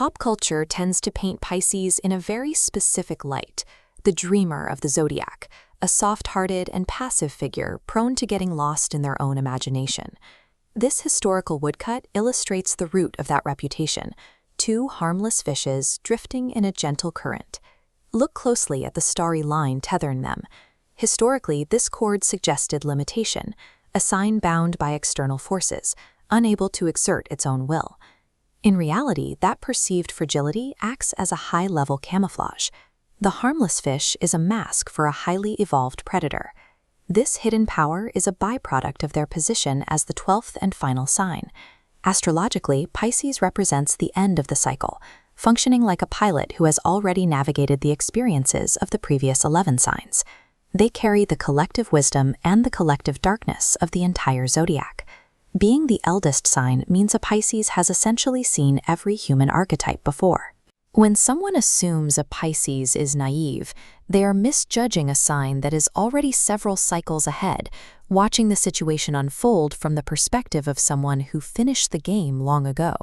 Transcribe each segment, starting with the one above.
Pop culture tends to paint Pisces in a very specific light, the dreamer of the zodiac, a soft-hearted and passive figure prone to getting lost in their own imagination. This historical woodcut illustrates the root of that reputation, two harmless fishes drifting in a gentle current. Look closely at the starry line tethering them. Historically, this cord suggested limitation, a sign bound by external forces, unable to exert its own will. In reality, that perceived fragility acts as a high-level camouflage. The harmless fish is a mask for a highly evolved predator. This hidden power is a byproduct of their position as the 12th and final sign. Astrologically, Pisces represents the end of the cycle, functioning like a pilot who has already navigated the experiences of the previous 11 signs. They carry the collective wisdom and the collective darkness of the entire zodiac. Being the eldest sign means a Pisces has essentially seen every human archetype before. When someone assumes a Pisces is naive, they are misjudging a sign that is already several cycles ahead, watching the situation unfold from the perspective of someone who finished the game long ago.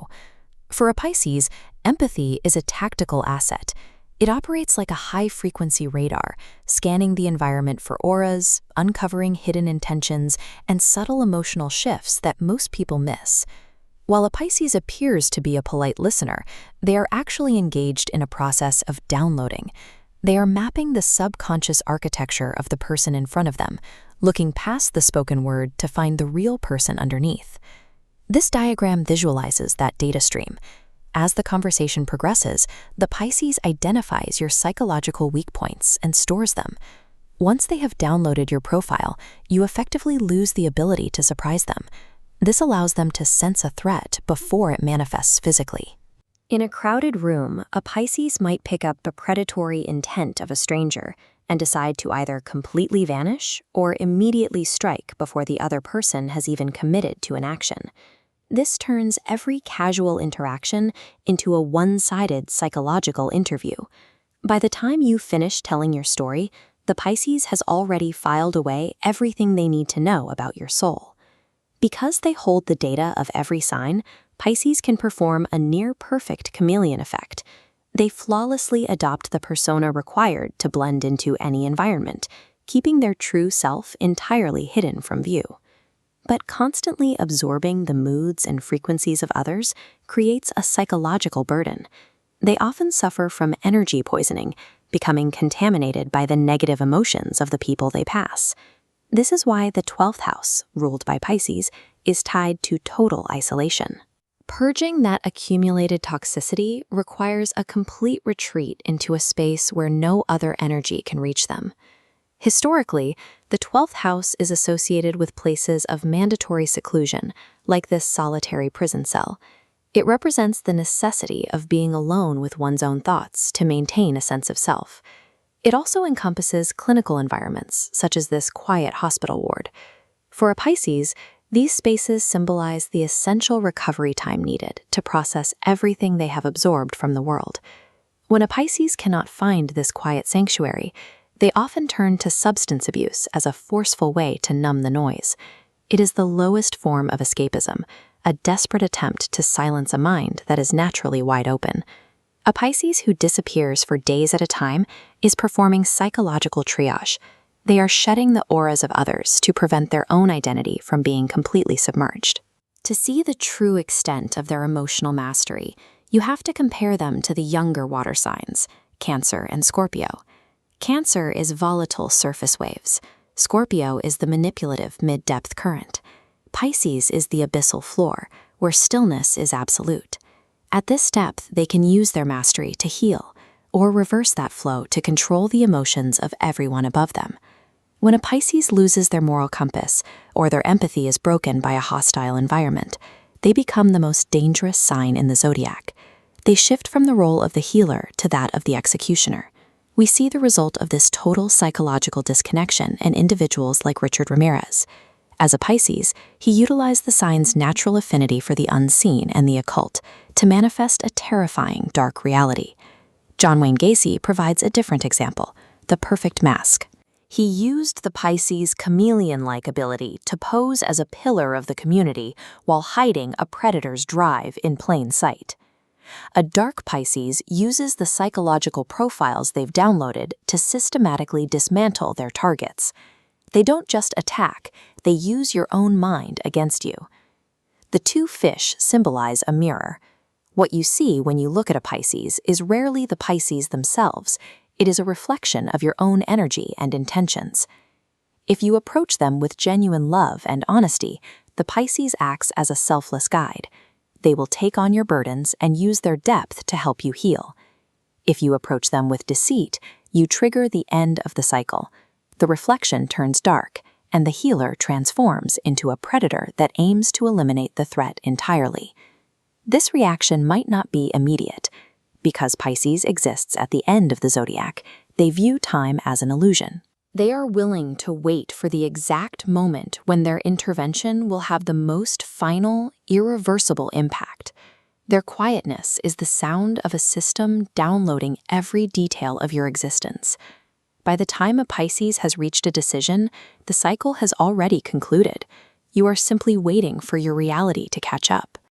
For a Pisces, empathy is a tactical asset. It operates like a high-frequency radar, scanning the environment for auras, uncovering hidden intentions, and subtle emotional shifts that most people miss. While a Pisces appears to be a polite listener, they are actually engaged in a process of downloading. They are mapping the subconscious architecture of the person in front of them, looking past the spoken word to find the real person underneath. This diagram visualizes that data stream. As the conversation progresses, the Pisces identifies your psychological weak points and stores them. Once they have downloaded your profile, you effectively lose the ability to surprise them. This allows them to sense a threat before it manifests physically. In a crowded room, a Pisces might pick up the predatory intent of a stranger and decide to either completely vanish or immediately strike before the other person has even committed to an action. This turns every casual interaction into a one-sided psychological interview. By the time you finish telling your story, the Pisces has already filed away everything they need to know about your soul. Because they hold the data of every sign, Pisces can perform a near-perfect chameleon effect. They flawlessly adopt the persona required to blend into any environment, keeping their true self entirely hidden from view. But constantly absorbing the moods and frequencies of others creates a psychological burden. They often suffer from energy poisoning, becoming contaminated by the negative emotions of the people they pass. This is why the 12th house, ruled by Pisces, is tied to total isolation. Purging that accumulated toxicity requires a complete retreat into a space where no other energy can reach them. Historically, the 12th house is associated with places of mandatory seclusion, like this solitary prison cell. It represents the necessity of being alone with one's own thoughts to maintain a sense of self. It also encompasses clinical environments, such as this quiet hospital ward. For a Pisces, these spaces symbolize the essential recovery time needed to process everything they have absorbed from the world. When a Pisces cannot find this quiet sanctuary, they often turn to substance abuse as a forceful way to numb the noise. It is the lowest form of escapism, a desperate attempt to silence a mind that is naturally wide open. A Pisces who disappears for days at a time is performing psychological triage. They are shedding the auras of others to prevent their own identity from being completely submerged. To see the true extent of their emotional mastery, you have to compare them to the younger water signs, Cancer and Scorpio. Cancer is volatile surface waves. Scorpio is the manipulative mid-depth current. Pisces is the abyssal floor, where stillness is absolute. At this depth, they can use their mastery to heal, or reverse that flow to control the emotions of everyone above them. When a Pisces loses their moral compass, or their empathy is broken by a hostile environment, they become the most dangerous sign in the zodiac. They shift from the role of the healer to that of the executioner. We see the result of this total psychological disconnection in individuals like Richard Ramirez. As a Pisces, he utilized the sign's natural affinity for the unseen and the occult to manifest a terrifying dark reality. John Wayne Gacy provides a different example, the perfect mask. He used the Pisces' chameleon-like ability to pose as a pillar of the community while hiding a predator's drive in plain sight. A dark Pisces uses the psychological profiles they've downloaded to systematically dismantle their targets. They don't just attack, they use your own mind against you. The two fish symbolize a mirror. What you see when you look at a Pisces is rarely the Pisces themselves. It is a reflection of your own energy and intentions. If you approach them with genuine love and honesty, the Pisces acts as a selfless guide. They will take on your burdens and use their depth to help you heal. If you approach them with deceit, you trigger the end of the cycle. The reflection turns dark, and the healer transforms into a predator that aims to eliminate the threat entirely. This reaction might not be immediate. Because Pisces exists at the end of the zodiac, they view time as an illusion. They are willing to wait for the exact moment when their intervention will have the most final, irreversible impact. Their quietness is the sound of a system downloading every detail of your existence. By the time a Pisces has reached a decision, the cycle has already concluded. You are simply waiting for your reality to catch up.